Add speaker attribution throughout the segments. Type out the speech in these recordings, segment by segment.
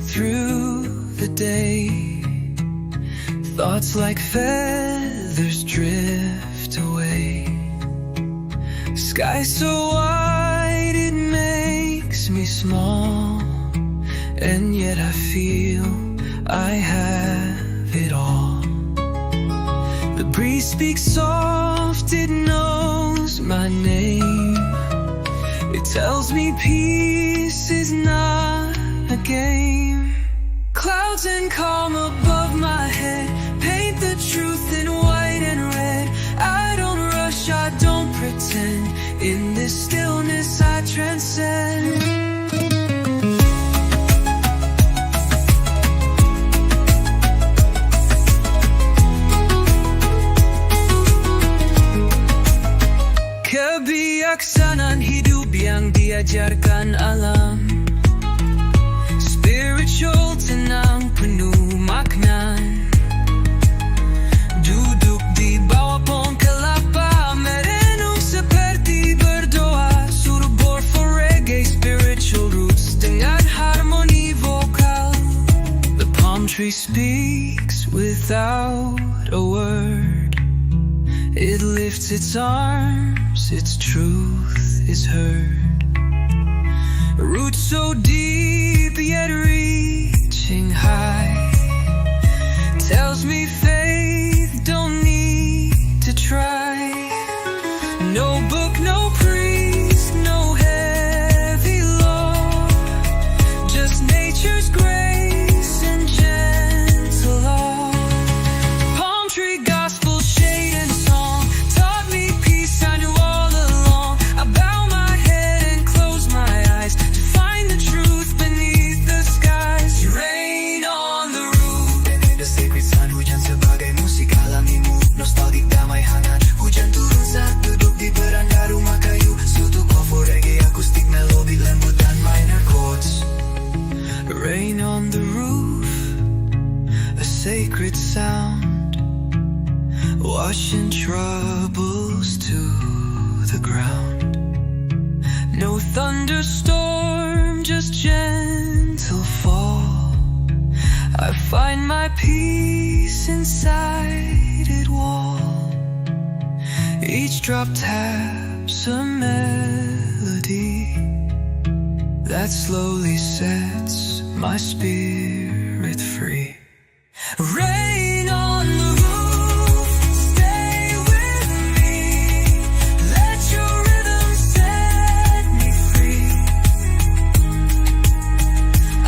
Speaker 1: through the day. Thoughts like feathers drift away. Sky so wide it makes me small, and yet I feel I have it all. The breeze speaks soft, it knows my name. It tells me peace is not a game. Clouds and calm above my head paint the truth in white and red. I don't rush, I don't pretend. In this stillness I transcend. Kebijaksanaan hidup yang diajarkan alam. Spiritual tenang penuh makna. Duduk di bawah pohon kelapa, merenung seperti berdoa. Suruh bor for reggae, spiritual roots dengan harmoni vokal. The palm tree speaks without a word. It lifts its arms, its truth is heard. Roots so deep yet reaching high, tells me faith don't need to try. No book, no priest, no heavy law, just nature's grace and gentle awe. Palm tree gospel, shade and song taught me peace I knew all along. I bow my head and close my eyes to find the truth beneath the skies. You rain on the roof, and in the sacred sun, hujan sebagai musik alamimu. Nostalgic damai hangat, hujan turun saat duduk di beranda rumah kayu. Suntuk for reggae, acoustic melodic lembut dan minor chords. Rain on the roof, a sacred sound, washing troubles to the ground. No thunderstorm, just gentle fall. I find my peace inside it wall. Each drop taps a melody that slowly sets my spirit free. Rain on the roof, stay with me. Let your rhythm set me free.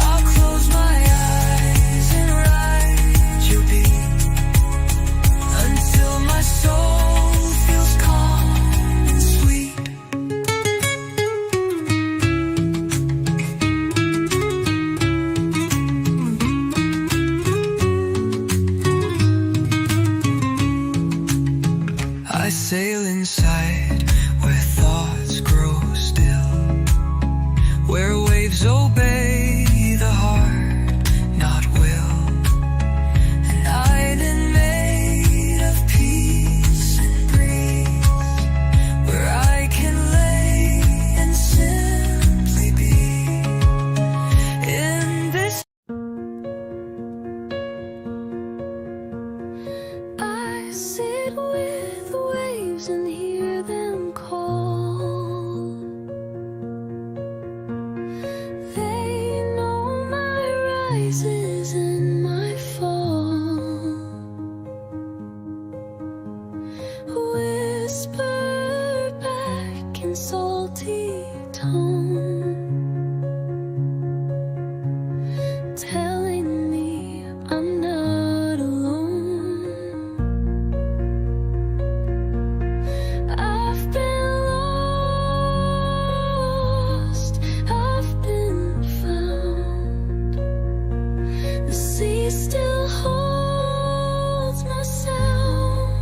Speaker 1: I'll close my eyes and ride your beat until my soul feels calm and sweet. I sail inside where thoughts grow still, where waves obey the heart, not will. An island made of peace and breeze, where I can lay and simply be. In this I sit with the waves and hear them call. They know my rises and my fall. Whisper back in salty tone, telling me I'm not alone. I've been lost, I've been found. The sea still holds my sound.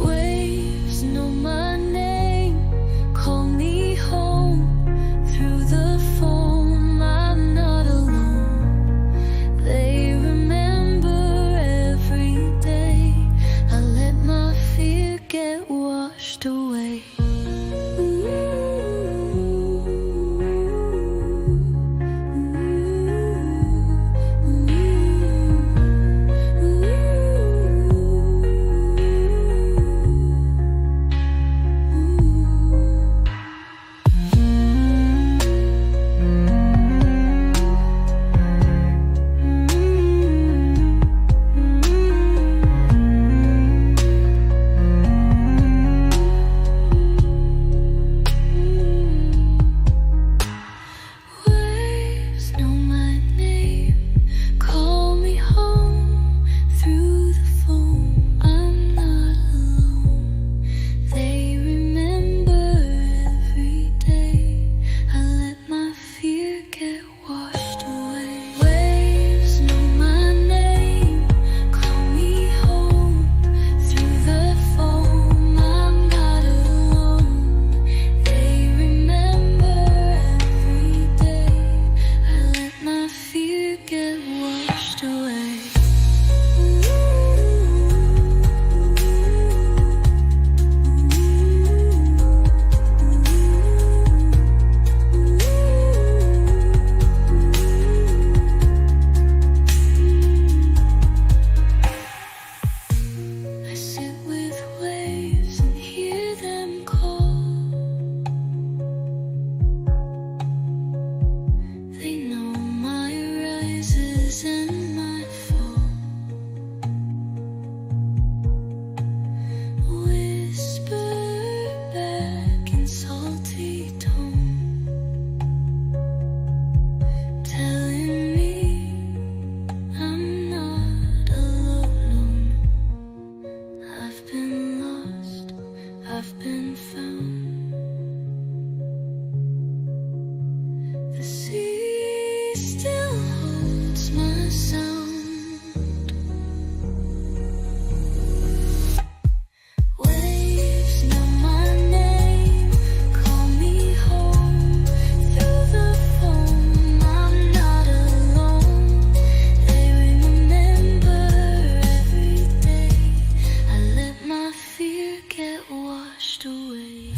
Speaker 1: Waves know my name, call me home. Through the foam, I'm not alone. They remember every day. I let my fear get washed away. fear get washed away. I sit with waves and hear them call. They know my rises and my fall. Whisper back in salty tone, telling me I'm not alone. I've been lost, I've been found. The sea still holds my sound. Waves know my name, call me home. Through the foam, I'm not alone. They remember every day. I let my fear get washed away.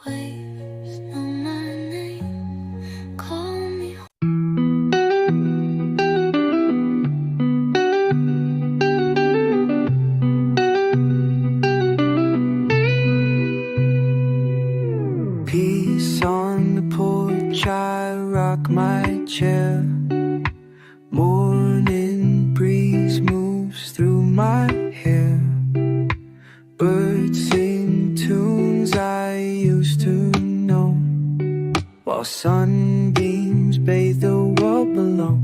Speaker 1: Waves know my name, call me
Speaker 2: Peace on the porch, I rock my chair. Morning breeze moves through my hair. Birds sing tunes I used to know, while sunbeams bathe the world below.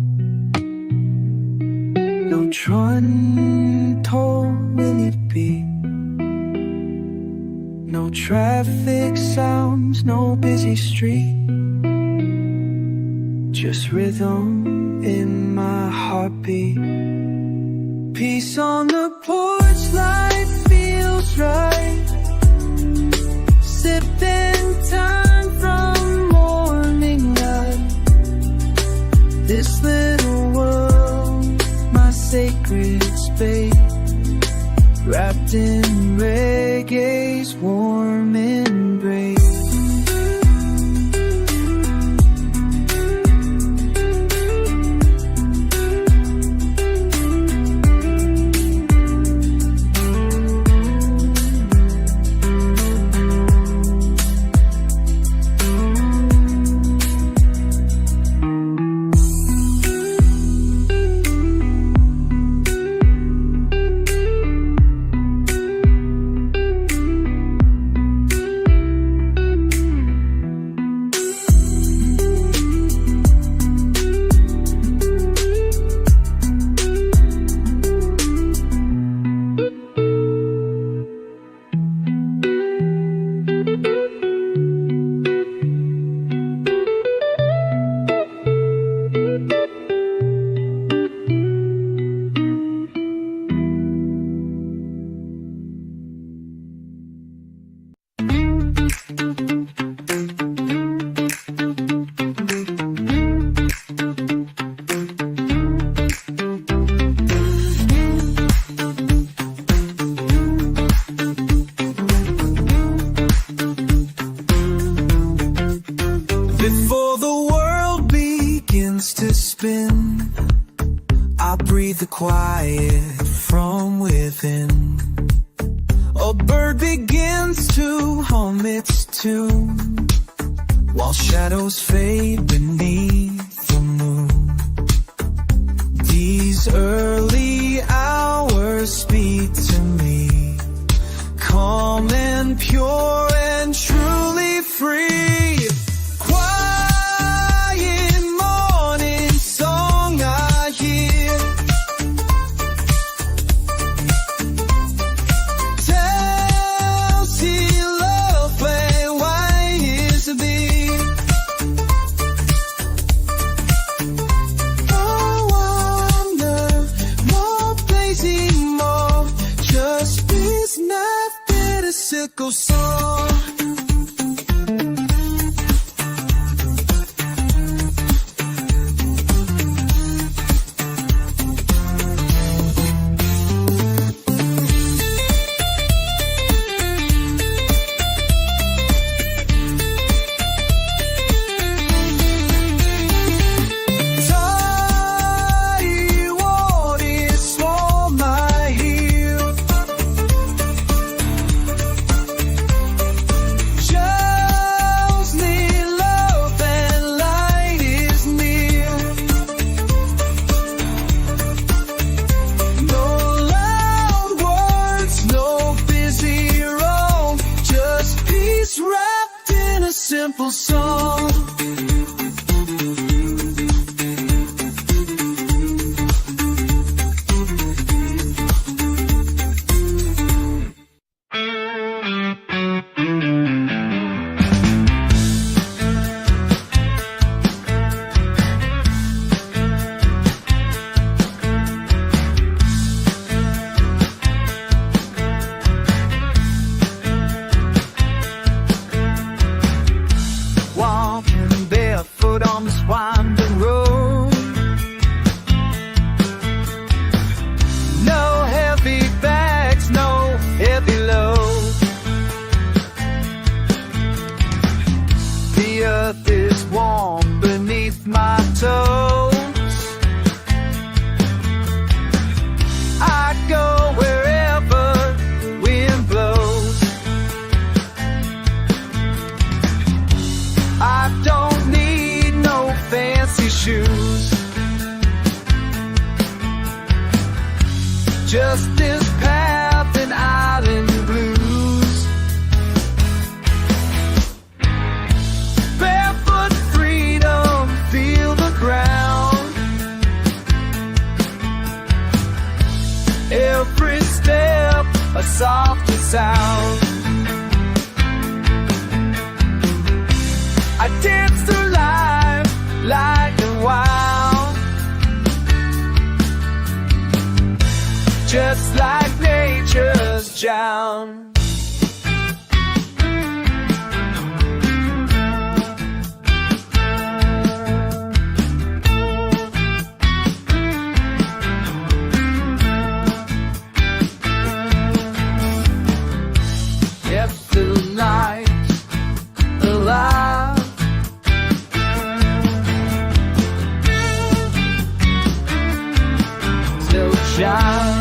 Speaker 2: No trun toll will it be, no traffic sounds, no busy street. Just rhythm in my heartbeat. Peace on the porch, life feels right. Sipping time from morning light. This little world, my sacred space, wrapped in reggae's warm embrace. Before the world begins to spin, I breathe the quiet from within. A bird begins to hum its tune, while shadows fade beneath the moon. These early hours speak to me, calm and pure and truly free. Quiet morning song I hear, tells he love play, why is to be. simple song. Simple song. Just this path and island blues. Barefoot freedom, feel the ground. Every step a softer sound. I dance through life like a wild, just like nature's drown. Kept the night alive. Still shine.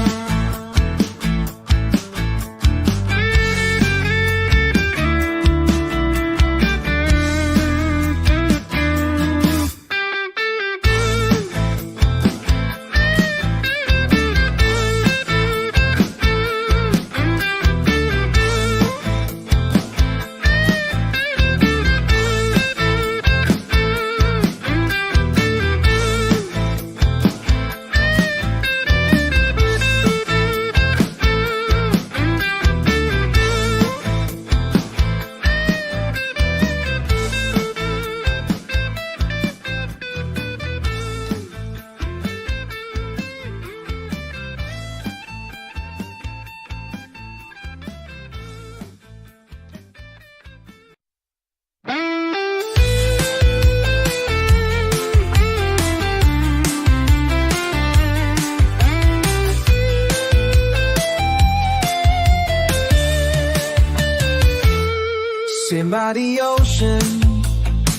Speaker 2: Sitting by the ocean,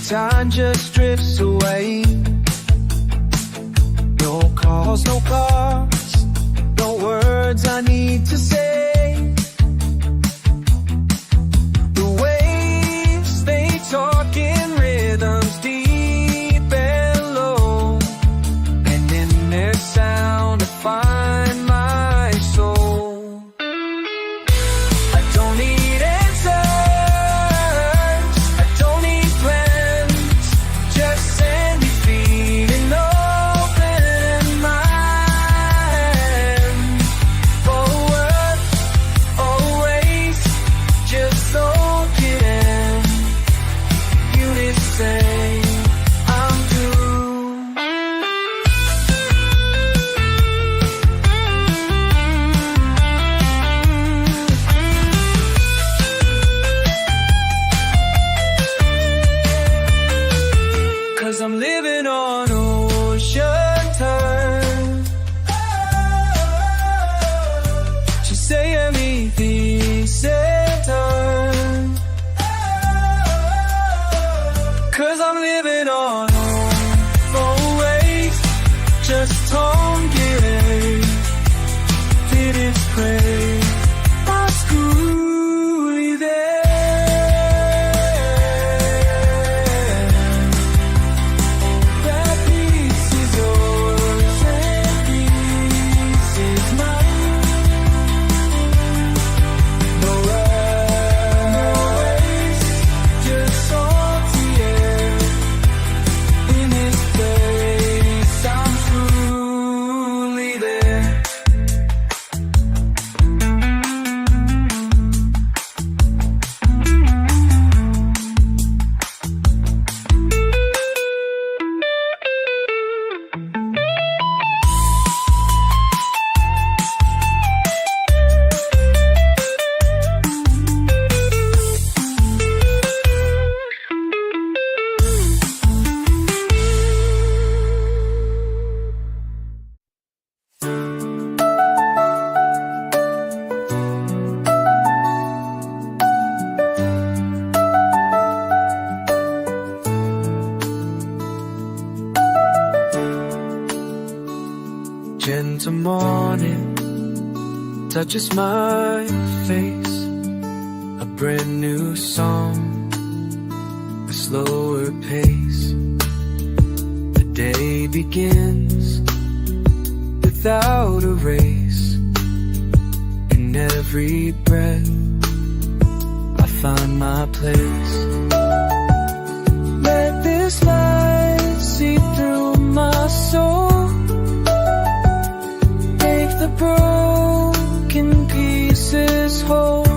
Speaker 2: time just drifts away. No calls, no cars, no words I need to say. The waves, they talk in rhythms deep and low, and in their sound I find my soul. I don't need answers, I don't need plans, just send me feet. gentle morning touches my face. A brand new song, a slower pace. The day begins without a race. In every breath I find my place. Let this light seep through my soul. Make the broken pieces whole.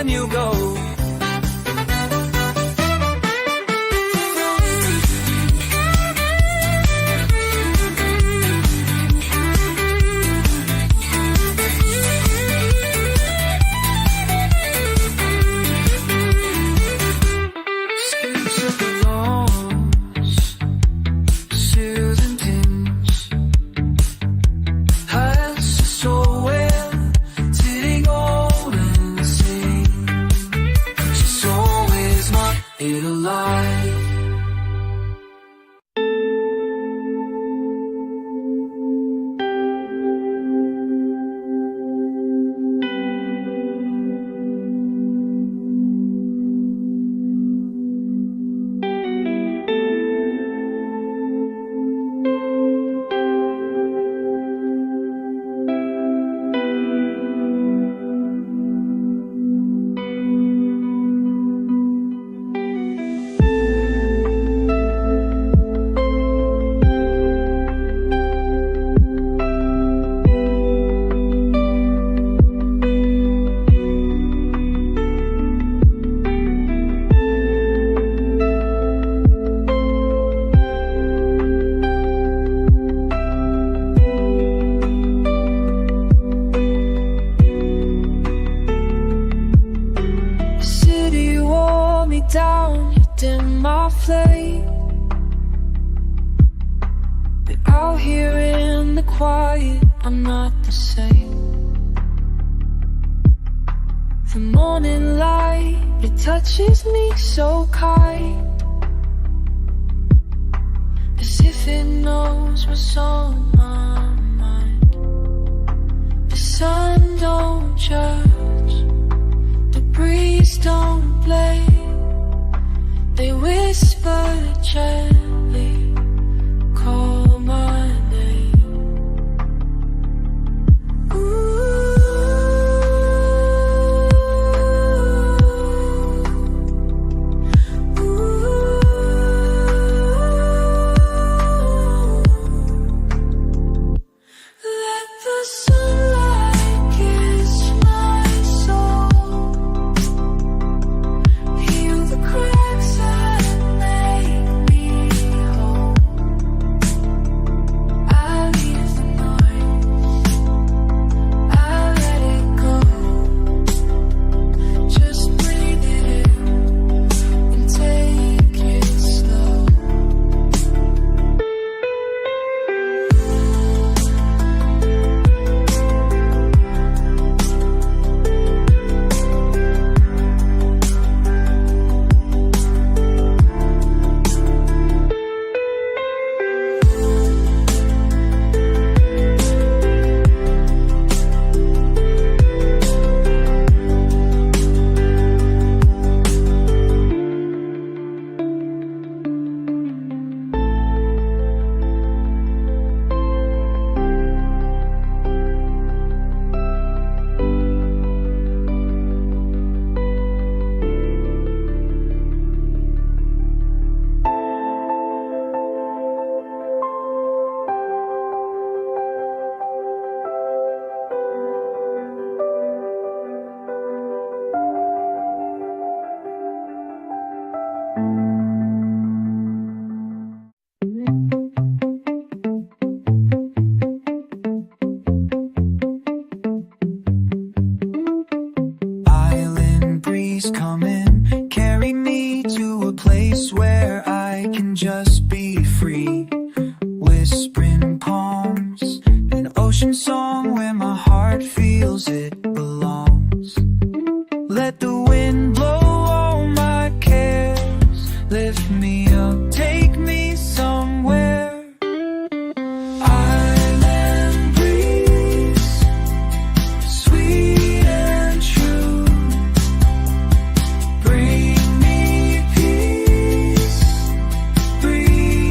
Speaker 2: when you go.
Speaker 1: Down, you dim my flame. But out here in the quiet, I'm not the same. The morning light, it touches me so kind, as if it knows what's on my mind. The sun don't judge, the breeze don't blame. They whisper gently, call my name. Ooh. Ooh. Let the sunlight kiss my soul, heal the cracks and make me whole. I leave the noise, I let it go. Just breathe it in and take it slow.
Speaker 2: Island breeze come in, carry me to a place where I can just be free. Whispering palms, an ocean song where my heart feels it belongs. Let the wind blow all my cares, lift me up, take me somewhere. Island breeze, sweet and true, bring me peace, breathe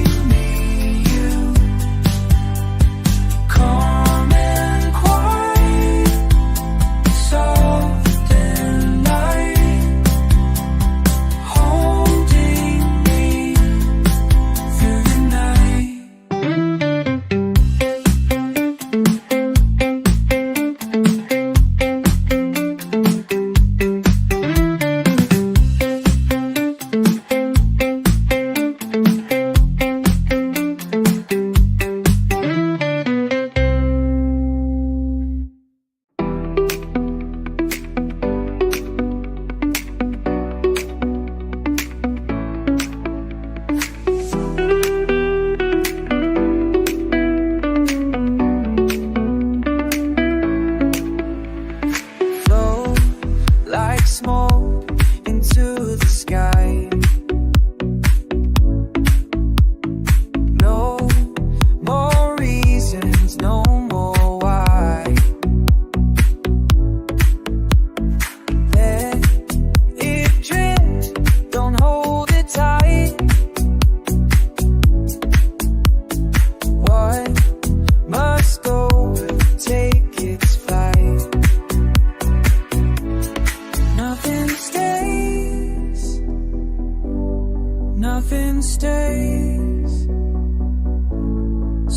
Speaker 2: stays.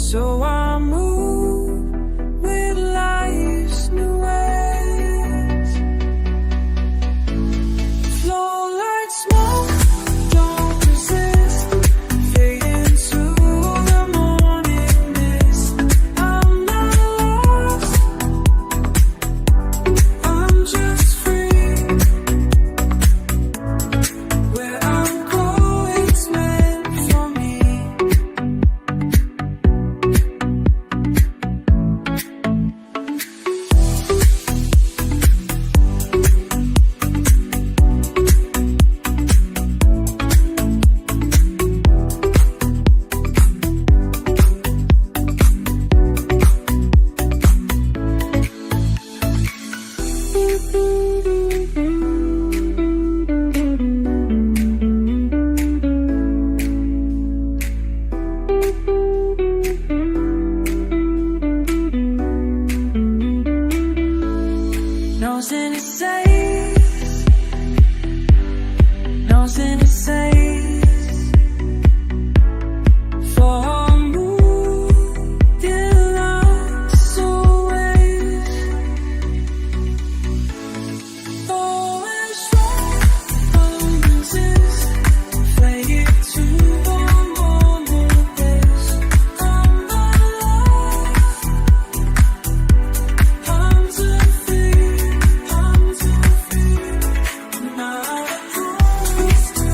Speaker 2: So I move with life's new ways. Flow like smoke, don't resist. Fade into the morning mist. I'm not lost, I'm just free. Where I'm going meant for me. Nothing to say, nothing to say. For a mood in lots of ways. Always strong, promises. Fade it to the moment days. I'm not lost, I'm too free. I'm too free. Not close to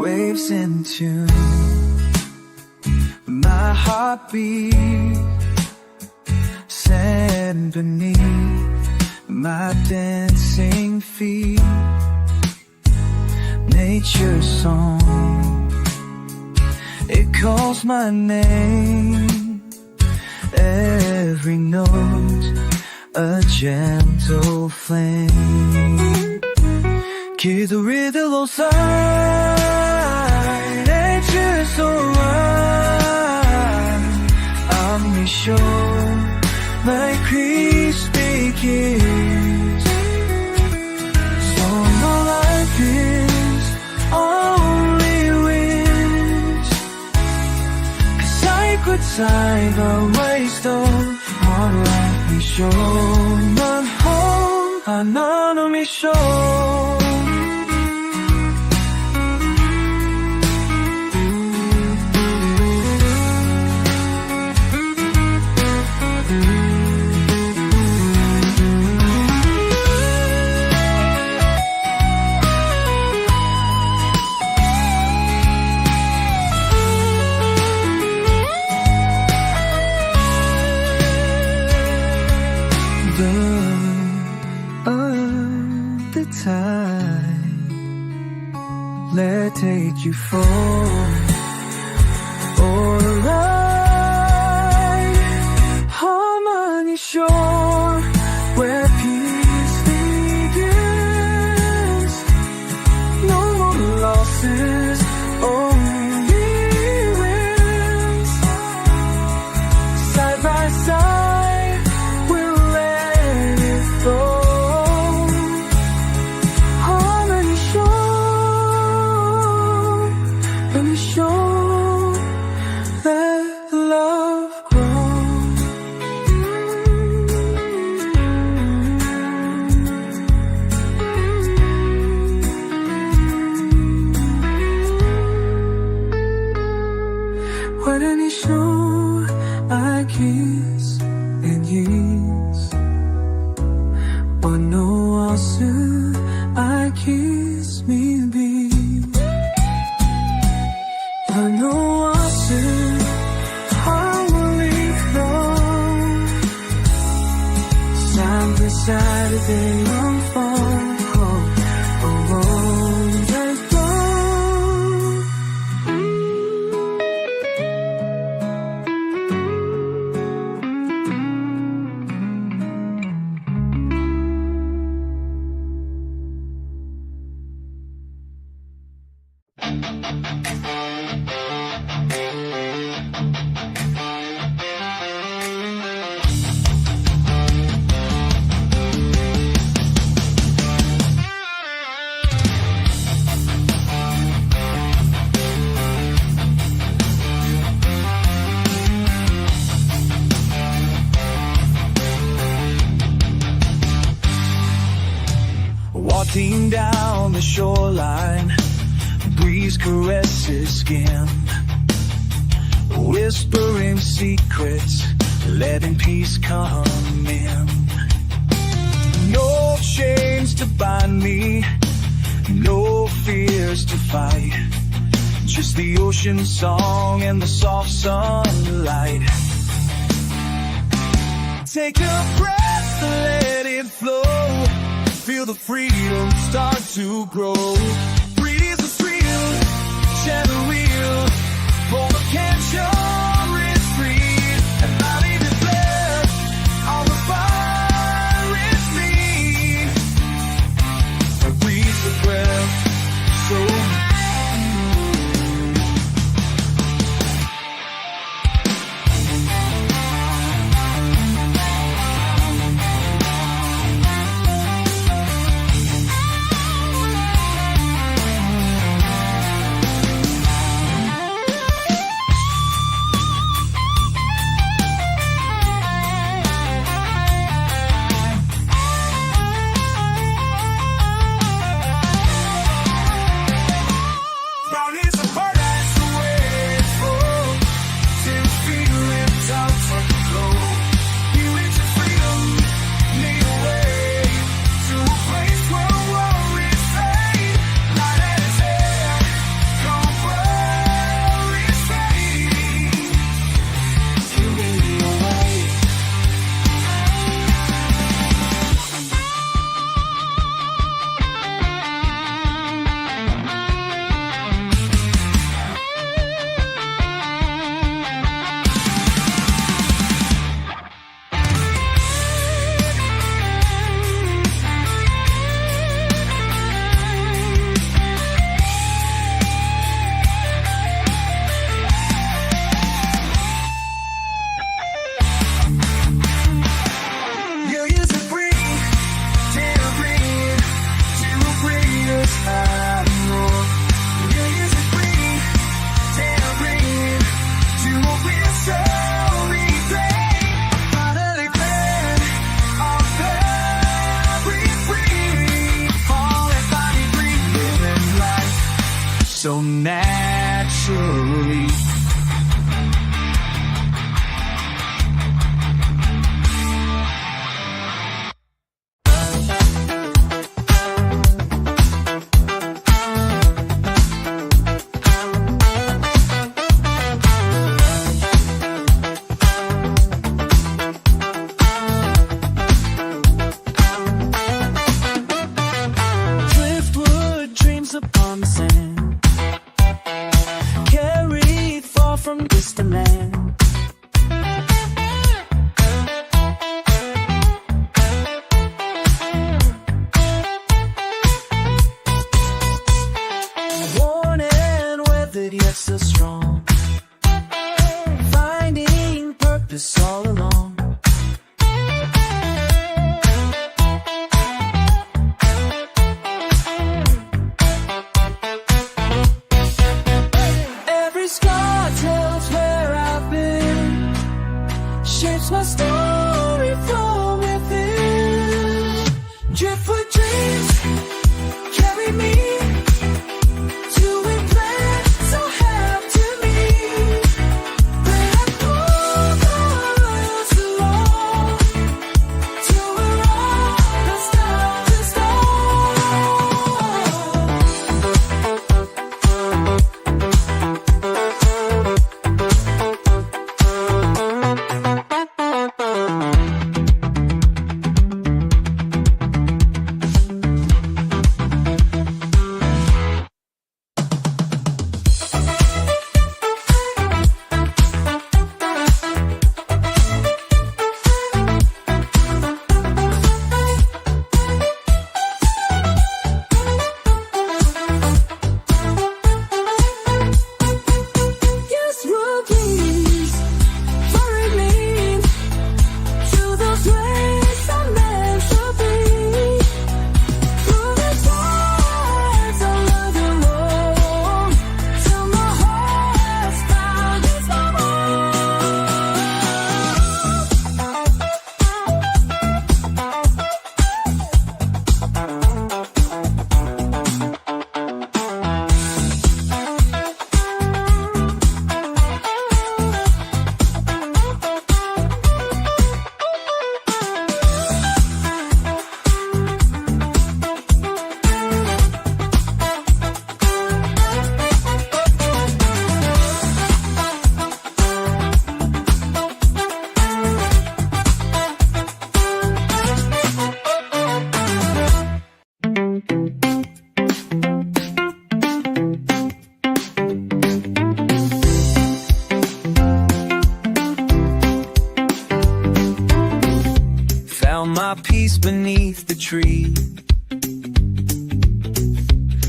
Speaker 2: waves in tune. My heartbeat sand beneath my dancing feet. Nature's song, it calls my name. Every note a gentle flame. 기도리들로 sigh. Nature's so right. I'm sure my crispy kiss. So my life is only wish. 'Cause I could save a waste of hard life. Me sure 난 home 하나는 미쇼. The time, let's take you for a ride. Harmony shore, where peace begins. No more losses, only wins. Side by side, we'll let it flow. 어느 옷은 harmoni로 Side by side they unfold.
Speaker 3: Walking down the shoreline, breeze caresses skin, whispering secrets, letting peace come in. No chains to bind me, no fears to fight, just the ocean song and the soft sunlight. Take a breath, let it flow. Feel the freedom start to grow. Breathe the thrill, share the real. For the capture is free, and I leave it there. On the fire is me. Breathe the breath, so so naturally.
Speaker 2: Driftwood dreams upon the sand, carried far from distant land. Worn and weathered yet so strong, finding purpose all along. Every scar tells where I've been, shapes my story from within. Driftwood dreams carry me to a place so half to me, where I pull the roads along to a road that's stop to stone. peace beneath the tree.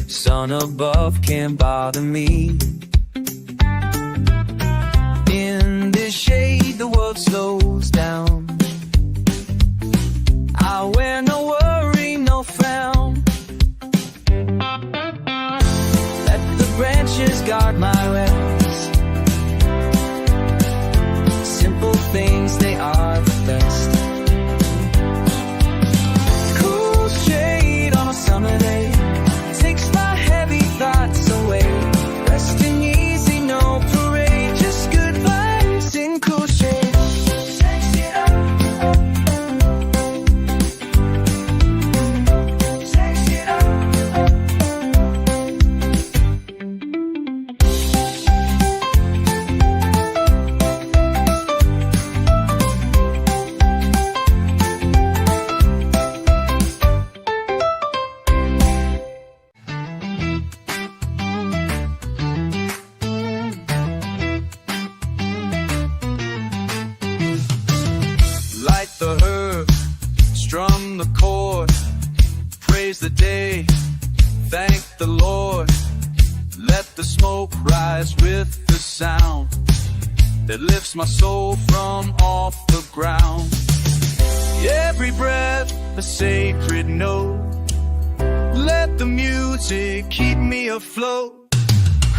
Speaker 2: Sun above can't bother me. In this shade the world slows down. I wear no worry, no frown. Let the branches guard my rest. Simple things, they are the best. Cool shade on a summer day takes my heavy thoughts away. Resting easy, no parade, just good vibes in cool shade. Sex it up. Sex it up.
Speaker 3: Light the herb, strum the chord, praise the day, thank the Lord. Let the smoke rise with the sound that lifts my soul from off the ground. Every breath a sacred note, let the music keep me afloat.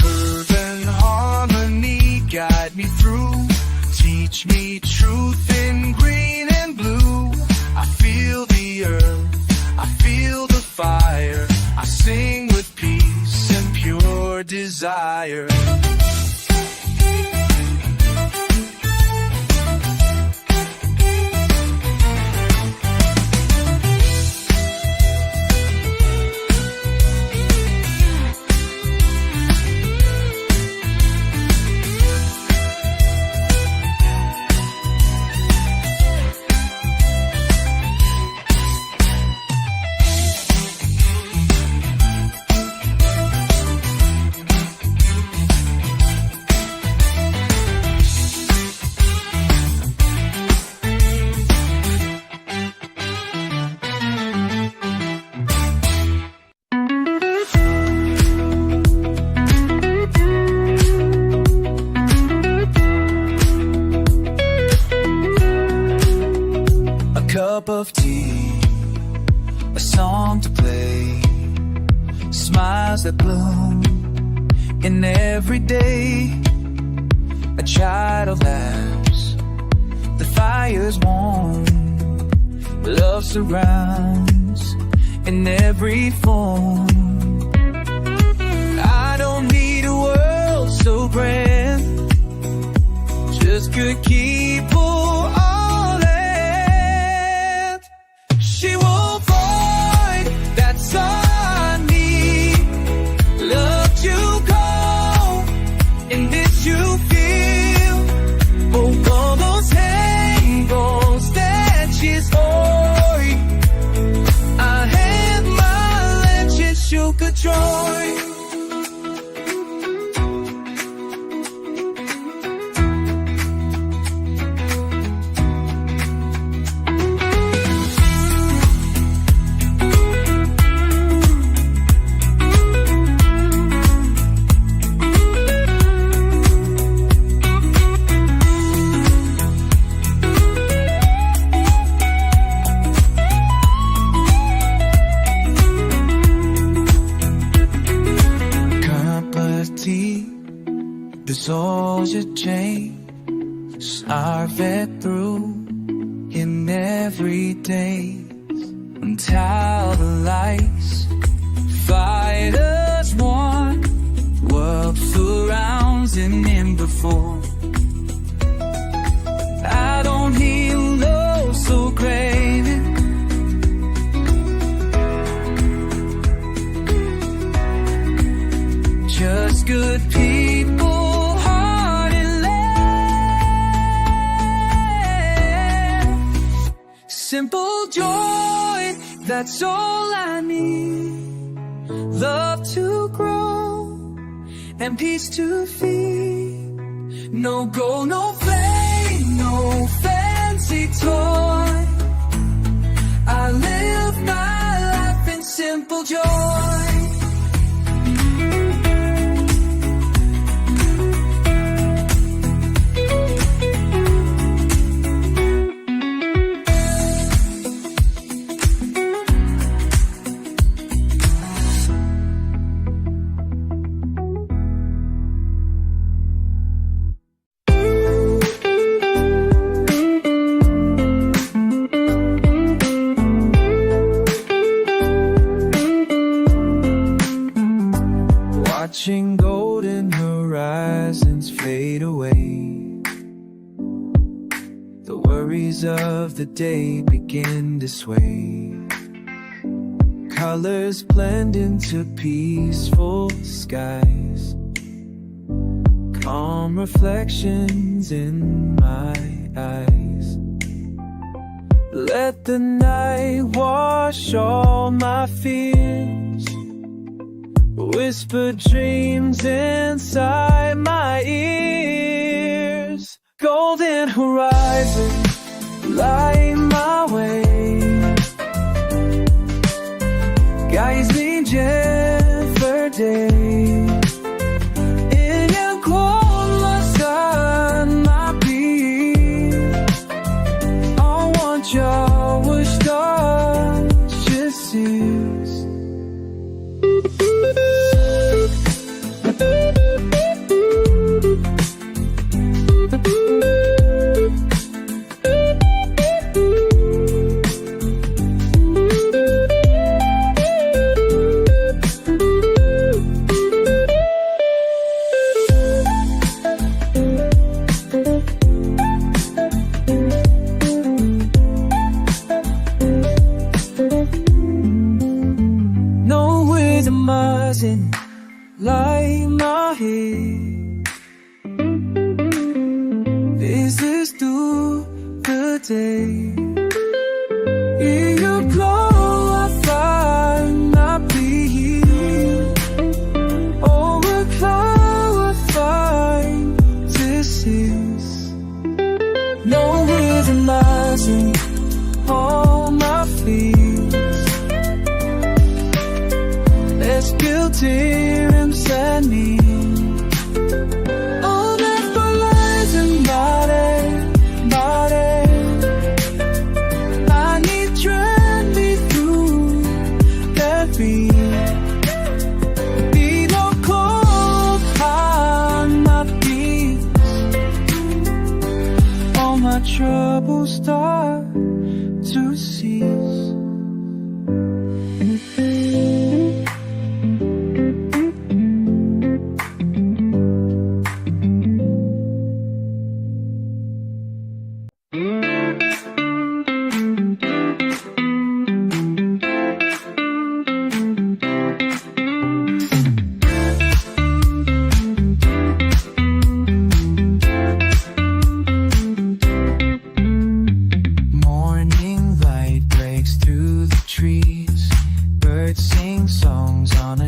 Speaker 3: Curve and harmony guide me through, teach me truth in green and blue. I feel the earth, I feel the fire, I sing with peace and pure desire.
Speaker 2: Cup of tea, a song to play, smiles that bloom in every day. A child laughs, the fire's warm, love surrounds in every form. I don't need a world so grand, just good people all in. She won't void, that's all I need. Love to go, and this you feel. Oh, all those angles that she's holding. I have my legend, you could join. The soldier chains are fed through in every day until the lights fight as one. World surrounds him in before. I don't hear love so craving. Just good people. Simple joy, that's all I need. Love to grow and peace to feed. No gold, no fame, no fancy toy. I joyful joy.
Speaker 3: Watching golden horizons fade away, the worries of the day begin to sway. Colors blend into peaceful skies, calm reflections in my eyes. Let the night wash all my fears, whisper dreams inside my ears. Golden horizons light my way, guides me for day. In your glow, my sun, my peace. I want your wish to cease. Light my head, this is through the day. In your glow I find my peace, over cloud I find distance. No rhythm lies in all my fears. Let's build dreams and me. All that lies in body. I need strength me through that beat. Be no cold on my feet. All my troubles start to cease.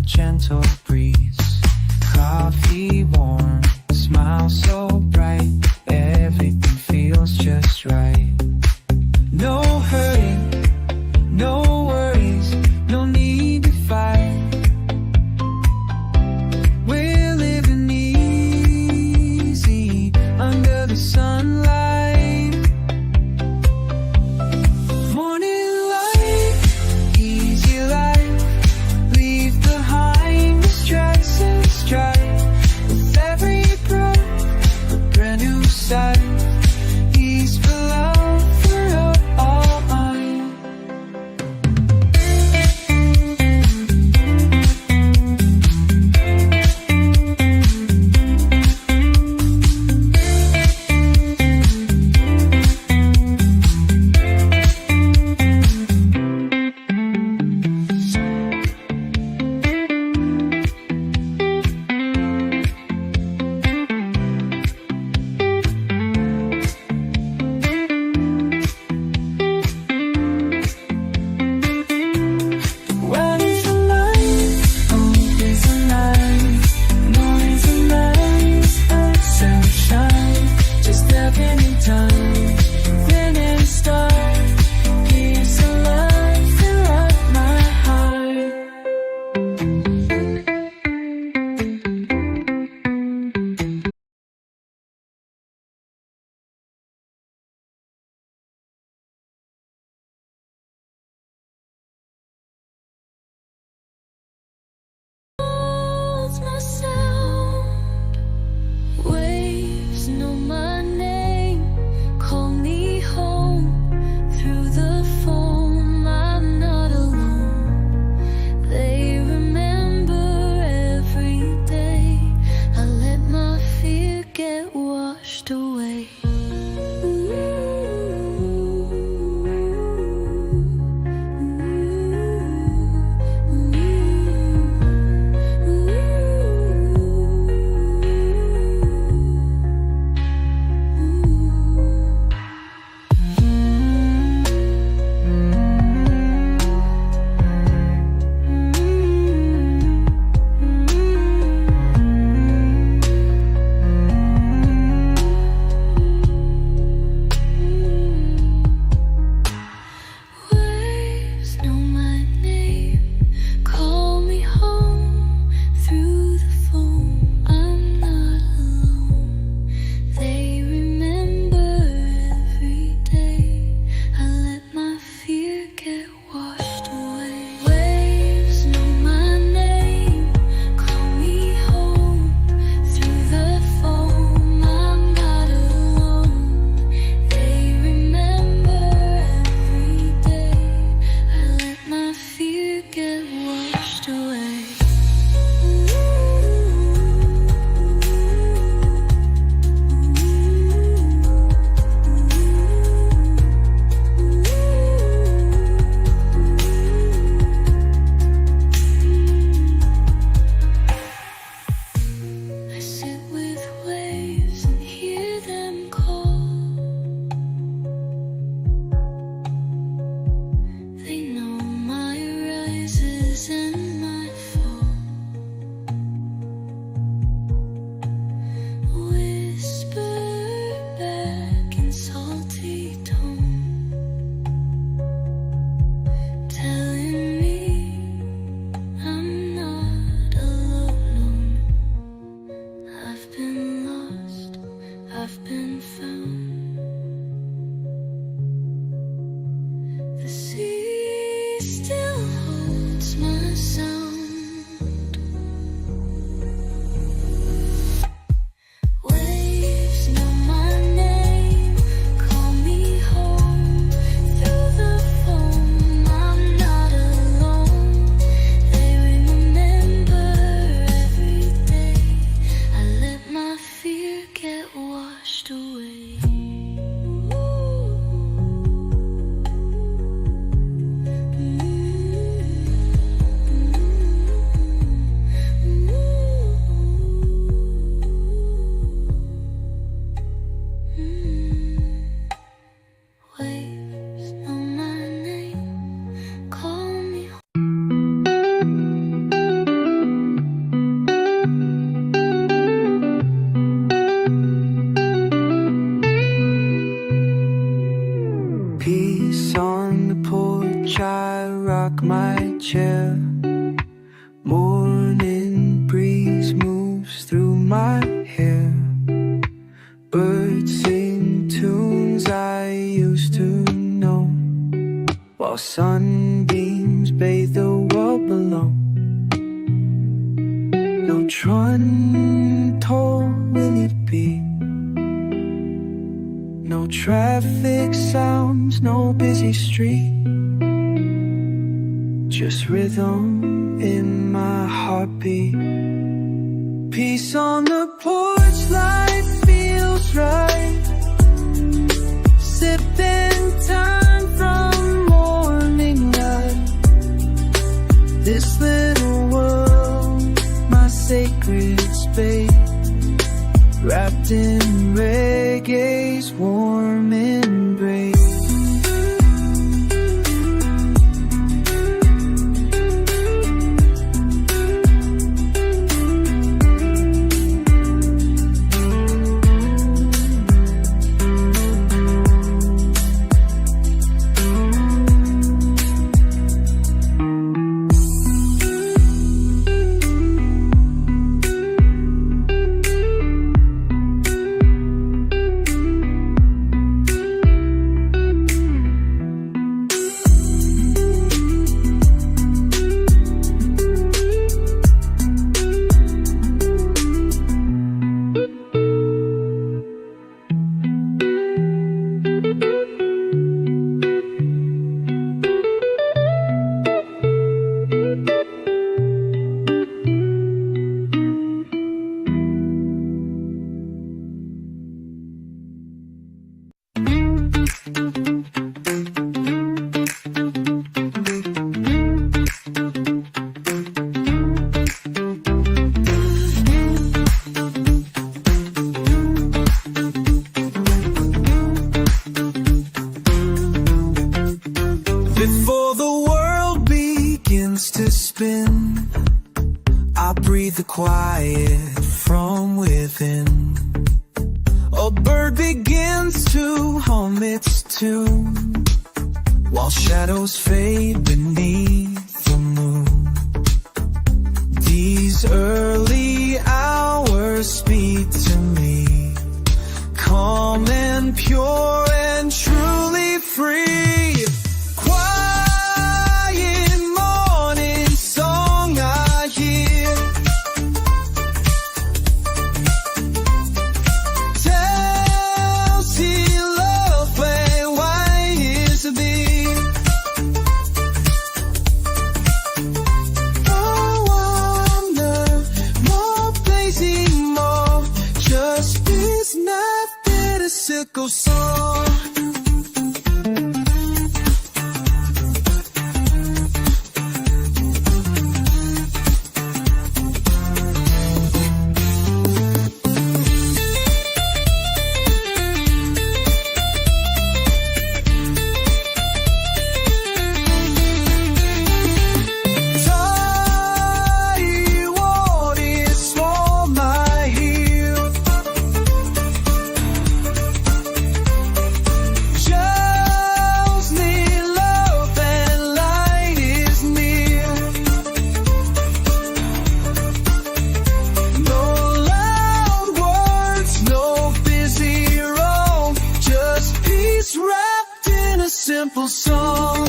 Speaker 3: Gentle breeze, coffee warm, smile so bright, everything feels just right. No hurry, no worries, no need to fight. We're living easy under the sunlight. Morning light, easy life, leave behind the stress and strife. With every breath, a brand new
Speaker 1: get washed away. Waves know my name, call me.
Speaker 2: Peace on the porch, I rock my chair. Morning breeze moves through my hair. Birds sing tunes I used to know, while sunbeams bathe the world below. No trun toll will it be, no traffic sounds, no busy street, just rhythm in my heartbeat. Peace on the porch, life feels right. Sipping time from morning light. This little world, my sacred space, wrapped in reggae's warm embrace. Before the world begins to spin, I breathe the quiet from within. A bird begins to hum its tune, while shadows fade beneath the moon. These early hours speak to me, calm and pure and truly free. Quiet morning song I hear, tells me love play why is a beat. No wonder, no blazing more, just this knife and a sickle saw. Simple song.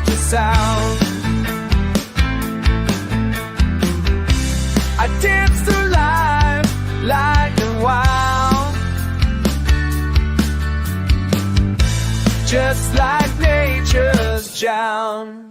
Speaker 3: to sound. I dance through life like a wild, just like nature's drown.